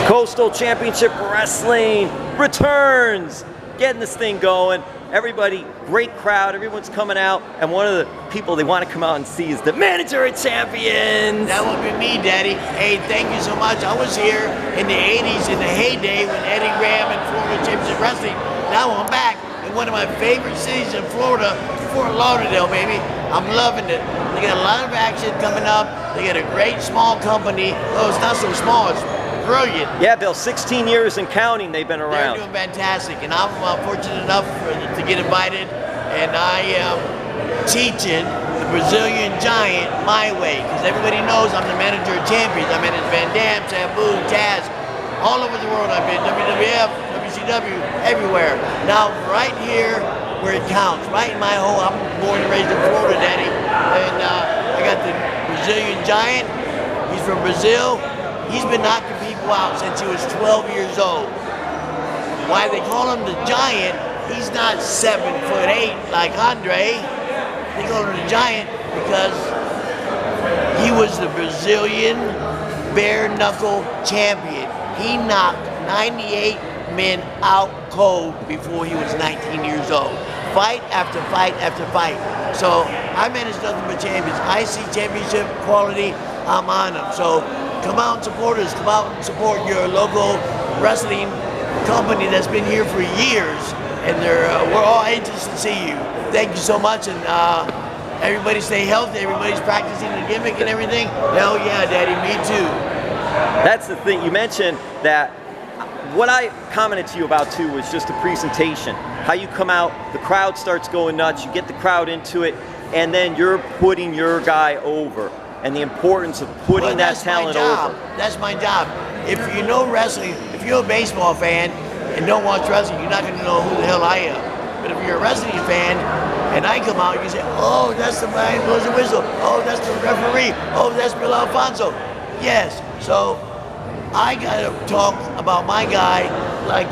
Coastal Championship Wrestling returns, getting this thing going. Everybody, great crowd, everyone's coming out, and one of the people they want to come out and see is the manager of champions. That would be me, Daddy. Hey, thank you so much. I was here in the 80s, in the heyday, when Eddie Graham and Florida Championship Wrestling. Now I'm back in one of my favorite cities in Florida, Fort Lauderdale, baby. I'm loving it. They got a lot of action coming up. They got a great small company. Oh, it's not so small, it's brilliant. Yeah, Bill, 16 years and counting they've been around. They're doing fantastic, and I'm fortunate enough to get invited, and I am teaching the Brazilian Giant my way, because everybody knows I'm the manager of champions. I manage Van Dam, Sabu, Taz, all over the world. I've been WWF, WCW, everywhere. Now, right here where it counts, right in my home. I'm born and raised in Florida, Daddy, and I got the Brazilian Giant. He's from Brazil. He's been knocking people out since he was 12 years old. Why they call him the Giant, he's not 7'8" like Andre. They call him the Giant because he was the Brazilian bare knuckle champion. He knocked 98 men out cold before he was 19 years old. Fight after fight after fight. So I manage nothing but champions. I see championship quality, I'm on them. So come out and support us. Come out and support your local wrestling company that's been here for years, and we're all anxious to see you. Thank you so much, and everybody stay healthy. Everybody's practicing the gimmick and everything. Hell yeah, Daddy, me too. That's the thing. You mentioned that what I commented to you about too was just the presentation. How you come out, the crowd starts going nuts, you get the crowd into it, and then you're putting your guy over. And the importance of putting that talent over. That's my job. If you know wrestling, if you're a baseball fan and don't watch wrestling, you're not going to know who the hell I am. But if you're a wrestling fan and I come out, you can say, oh, that's the man who blows the whistle. Oh, that's the referee. Oh, that's Bill Alfonso. Yes. So I got to talk about my guy like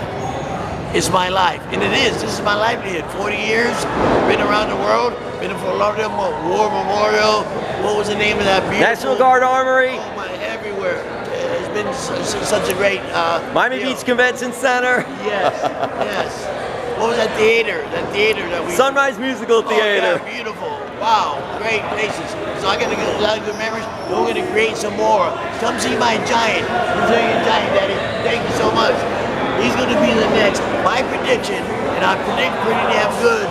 it's my life. And it is. This is my livelihood. 40 years, been around the world, been in Fort Lauderdale War Memorial. What was the name of that beautiful? National Guard Armory. Oh my, everywhere. It's been such a great Miami Beach Convention Center. Yes, yes. What was that theater? That theater that we... Sunrise Musical Theater. Oh, yeah, beautiful. Wow, great places. So I got a lot of good memories. We're going to create some more. Come see my Giant, Brazilian Giant, Daddy. Thank you so much. He's going to be the next. My prediction, and I predict pretty damn good,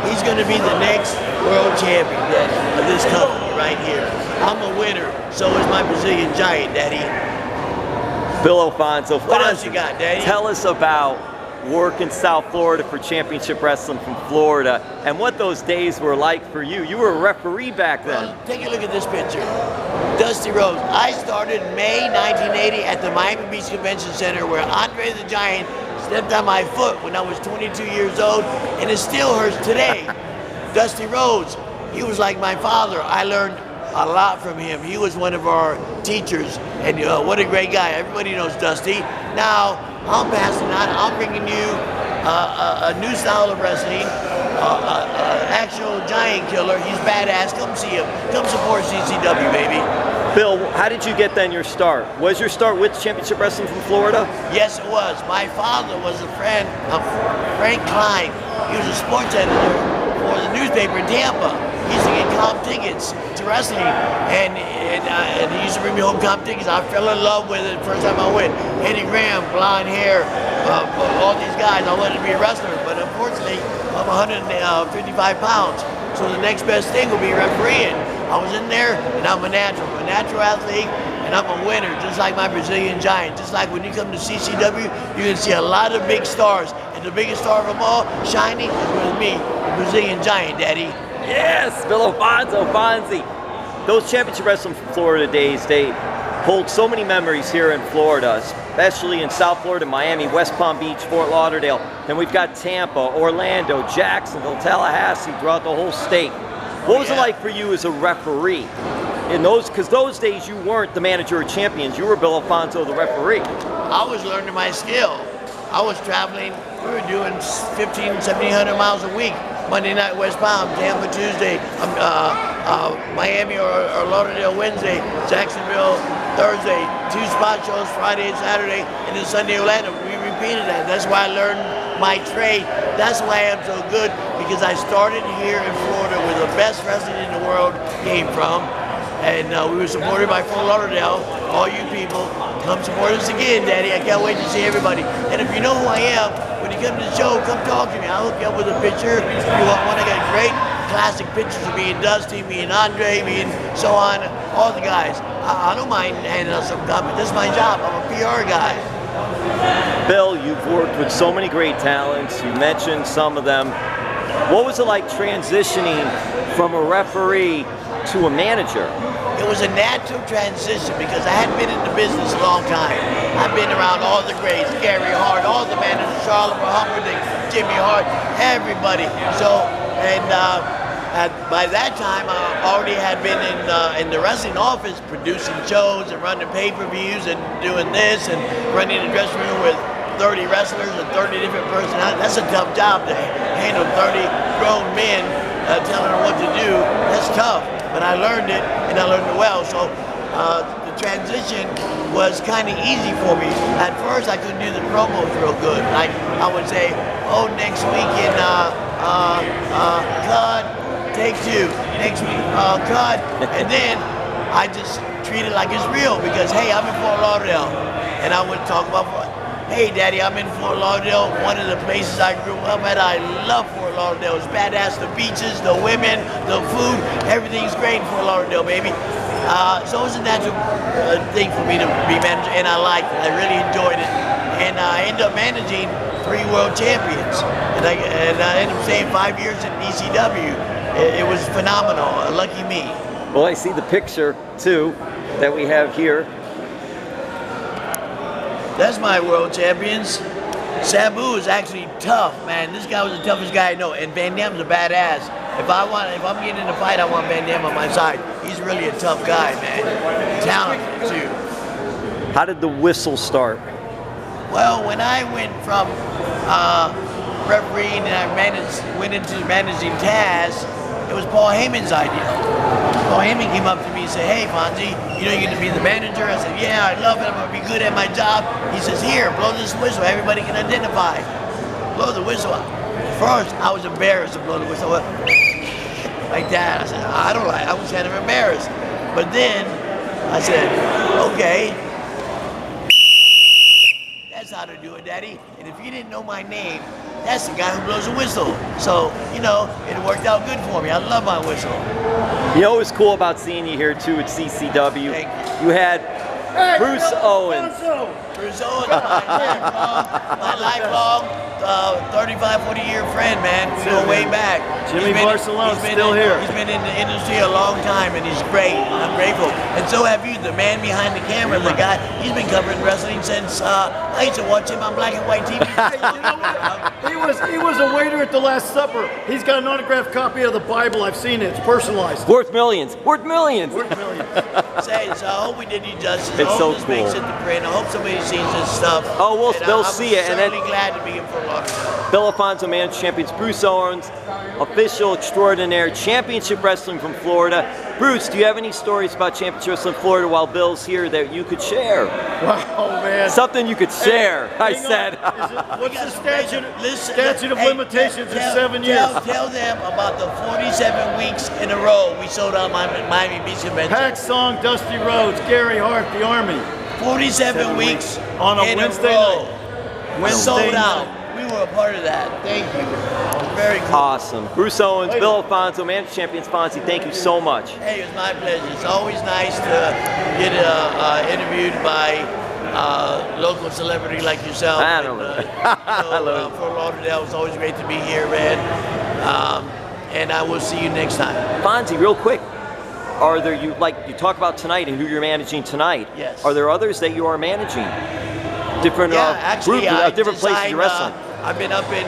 he's going to be the next world champion, Daddy, of this company right here. I'm a winner. So is my Brazilian Giant, Daddy. Bill Alfonso. What else you got, Daddy? Tell us about work in South Florida for Championship Wrestling from Florida and what those days were like for you. You were a referee back then. Well, take a look at this picture. Dusty Rhodes. I started May 1980 at the Miami Beach Convention Center where Andre the Giant stepped on my foot when I was 22 years old, and it still hurts today. Dusty Rhodes, he was like my father. I learned a lot from him. He was one of our teachers, and what a great guy. Everybody knows Dusty. Now, I'm passing on. I'm bringing you a new style of wrestling, actual giant killer. He's badass. Come see him. Come support CCW, baby. Bill, how did you get then your start? Was your start with Championship Wrestling from Florida? Yes, it was. My father was a friend of Frank Klein. He was a sports editor for the newspaper in Tampa. He used to get comp tickets to wrestling, and he used to bring me home comp tickets. I fell in love with it the first time I went. Eddie Graham, blonde hair, all these guys. I wanted to be a wrestler, but unfortunately, I'm 155 pounds. So the next best thing will be refereeing. I was in there, and I'm a natural athlete, and I'm a winner, just like my Brazilian Giant. Just like when you come to CCW, you're gonna see a lot of big stars, and the biggest star of them all, shining, is with me, the Brazilian Giant, Daddy. Yes, Bill Fonzie. Those Championship Wrestling from Florida days, they hold so many memories here in Florida, especially in South Florida, Miami, West Palm Beach, Fort Lauderdale. Then we've got Tampa, Orlando, Jacksonville, Tallahassee, throughout the whole state. What was it like for you as a referee? In those, because those days you weren't the manager of champions, you were Bill Alfonso, the referee. I was learning my skill. I was traveling, we were doing 1,500, 1,700 miles a week. Monday night West Palm, Tampa Tuesday, Miami or Lauderdale Wednesday, Jacksonville Thursday, 2 spot shows, Friday and Saturday, and then Sunday Orlando. We repeated that. That's why I learned my trade. That's why I'm so good, because I started here in Florida where the best wrestling in the world came from. And we were supported by Fort Lauderdale. All you people, come support us again, Daddy. I can't wait to see everybody. And if you know who I am, when you come to the show, come talk to me. I'll hook you up with a picture. If you want one, I got great classic pictures of me and Dusty, me and Andre, me and so on, all the guys. I don't mind handing out some comment. This is my job. I'm a PR guy. Bill, you've worked with so many great talents. You mentioned some of them. What was it like transitioning from a referee to a manager? It was a natural transition because I hadn't been in the business a long time. I've been around all the greats, Gary Hart, all the managers, Charlotte Humperdinck, Jimmy Hart, everybody. So, and by that time, I already had been in the wrestling office producing shows and running pay-per-views and doing this and running a dressing room with 30 wrestlers and 30 different personalities. That's a tough job to handle 30 grown men telling them what to do. That's tough, but I learned it and I learned it well. So the transition was kind of easy for me. At first, I couldn't do the promos real good. Like I would say, oh, next week in cut, take 2. Next week, cut, and then I just treat it like it's real because hey, I'm in Fort Lauderdale, and I would talk about. Hey, Daddy, I'm in Fort Lauderdale, one of the places I grew up at. I love Fort Lauderdale. It's badass. The beaches, the women, the food, everything's great in Fort Lauderdale, baby. So it was a natural thing for me to be manager, and I liked it. I really enjoyed it. And I ended up managing 3 world champions. And I ended up staying 5 years in ECW. It was phenomenal. Lucky me. Well, I see the picture, too, that we have here. That's my world champions. Sabu is actually tough, man. This guy was the toughest guy I know, and Van Dam's a badass. If I'm getting in a fight, I want Van Dam on my side. He's really a tough guy, man. Talented too. How did the whistle start? Well, when I went from refereeing and I went into managing Taz, it was Paul Heyman's idea. Paul Heyman came up to me and said, hey, Fonzie, you know you're going to be the manager? I said, yeah, I love it. I'm going to be good at my job. He says, here, blow this whistle. Everybody can identify. Blow the whistle. First, I was embarrassed to blow the whistle. Like that. I said, I was kind of embarrassed. But then I said, okay. That's how to do it, Daddy. And if you didn't know my name, that's the guy who blows a whistle. So, you know, it worked out good for me. I love my whistle. You know what was cool about seeing you here, too, at CCW? Thank you. You had Bruce Owens. Bruce Owens, my lifelong 35, 40-year friend, man. We go way back. Jimmy Barcelona's still here. He's been in the industry a long time, and he's great. I'm grateful. And so have you, the man behind the camera, the guy. He's been covering wrestling since I used to watch him on black and white TV. You know what? He was a waiter at the Last Supper. He's got an autographed copy of the Bible. I've seen it. It's personalized. Worth millions. Worth millions. Worth millions. So I hope we did you justice. It's I hope so this cool. makes it to print. I hope somebody sees this stuff. Oh, we'll see it. I'm And then certainly glad to be in Fort Lauderdale. Bill Fonzie Alfonso champions, Bruce Owens, official extraordinaire championship wrestling from Florida. Bruce, do you have any stories about championship wrestling in Florida while Bill's here that you could share? Wow, man. Something you could share, I said. What's the statute of limitations is 7 years. Tell them about the 47 weeks in a row we sold out Miami Beach Convention. Pack Song, Dusty Rhodes, Gary Hart, the Army. 47 weeks on a Wednesday night. Sold out. We were a part of that. Thank you. Very cool. Awesome. Bruce Owens, Bill Fonzie, man champions Fonzie, thank you so much. Hey, it was my pleasure. It's always nice to get interviewed by local celebrity like yourself. I don't know. Fort Lauderdale, it's always great to be here, man. And I will see you next time. Fonzie, real quick. Are there, you talk about tonight and who you're managing tonight? Yes. Are there others that you are managing? Different actually, groups, different places you're wrestling. I've been up in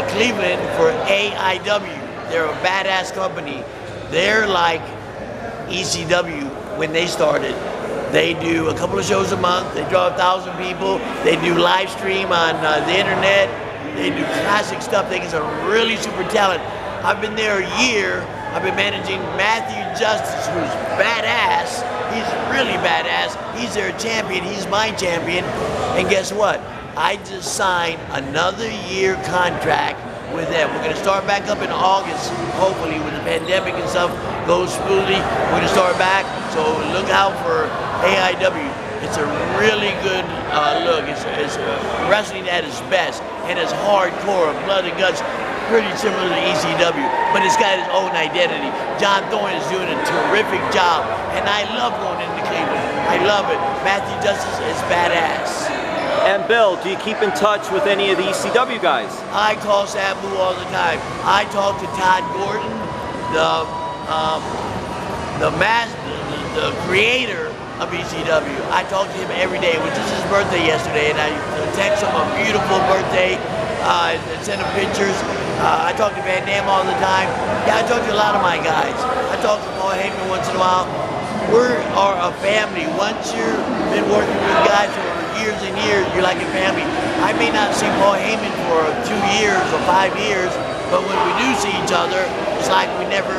Cleveland for AIW. They're a badass company. They're like ECW when they started. They do a couple of shows a month. They draw 1,000 people. They do live stream on the internet. They do classic stuff. They get some really super talent. I've been there a year. I've been managing Matthew Justice, who's badass. He's really badass. He's their champion. He's my champion. And guess what? I just signed another year contract with them. We're going to start back up in August, hopefully, with the pandemic and stuff goes smoothly. We're going to start back. So look out for AIW. It's a really good look. It's wrestling at its best, and it's hardcore, blood and guts, pretty similar to ECW, but it's got its own identity. John Thorne is doing a terrific job, and I love going into Cleveland. I love it. Matthew Justice is badass. And Bill, do you keep in touch with any of the ECW guys? I call Sabu all the time. I talk to Todd Gordon, the creator of ECW. I talk to him every day. It was just his birthday yesterday, and I text him a beautiful birthday and send him pictures. I talk to Van Dam all the time. Yeah, I talk to a lot of my guys. I talk to Paul Heyman once in a while. We are a family. Once you've been working with guys for years and years, you're like a family. I may not see Paul Heyman for 2 years or 5 years, but when we do see each other, it's like we never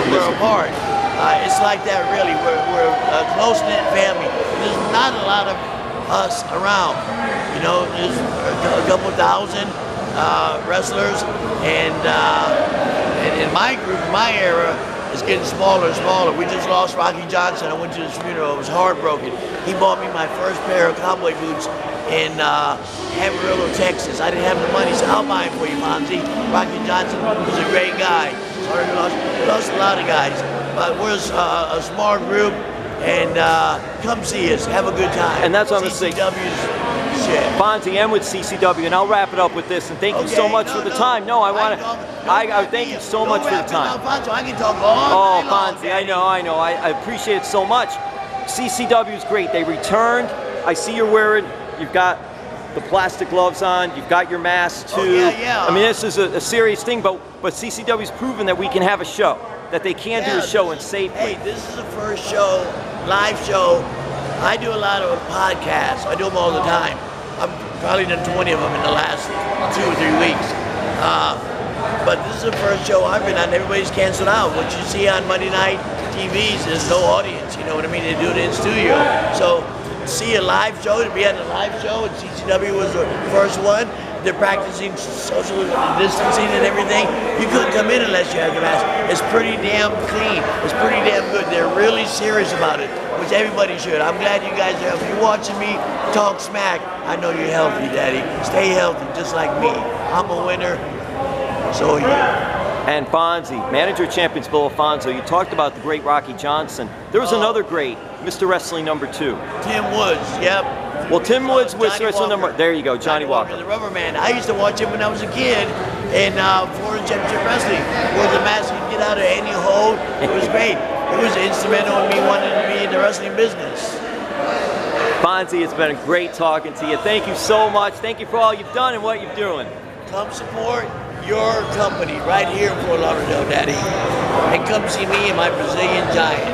were apart. It's like that, really. We're a close-knit family. There's not a lot of us around. You know, there's a couple thousand wrestlers, and in my group, my era, it's getting smaller and smaller. We just lost Rocky Johnson. I went to his funeral. I was heartbroken. He bought me my first pair of cowboy boots in Amarillo, Texas. I didn't have the money, so I'll buy them for you, Fonzie. Rocky Johnson was a great guy. Sorry, we lost a lot of guys. But we're a small group, and come see us. Have a good time. And that's what I'm saying. CCW's shit. Fonzie, and with CCW, and I'll wrap it up with this. And thank you so much for the time. No, I want to. I thank you so much for the time. Fonzie, I can talk all night long, Fonzie, I know. I appreciate it so much. CCW is great. They returned. I see you're wearing. You've got the plastic gloves on. You've got your mask too. Oh, yeah. I mean, this is a serious thing, but CCW's proven that we can have a show. That they can do a show and safely. Hey, this is the first show, live show. I do a lot of podcasts. I do them all the time. I've probably done 20 of them in the last 2 or 3 weeks. But this is the first show I've been on. Everybody's canceled out. What you see on Monday night TVs, there's no audience. You know what I mean? They do it in studio. So see a live show, to be on a live show, and CCW was the first one. They're practicing social distancing and everything. You couldn't come in unless you had your mask. It's pretty damn clean. It's pretty damn good. They're really serious about it, which everybody should. I'm glad you guys are. If you're watching me talk smack, I know you're healthy, Daddy. Stay healthy, just like me. I'm a winner, so are you. And Fonzie, manager of champions Bill Fonzie, you talked about the great Rocky Johnson. There was another great, Mr. Wrestling #2. Tim Woods, yep. Well, Tim Woods was wrestling number. There you go, Johnny Walker. The Rubber Man. I used to watch him when I was a kid in Florida Championship Wrestling, where the mask could get out of any hole. It was great. It was instrumental in me wanting to be in the wrestling business. Fonzie, it's been great talking to you. Thank you so much. Thank you for all you've done and what you're doing. Come support your company right here in Fort Lauderdale, Daddy. And come see me and my Brazilian Giant.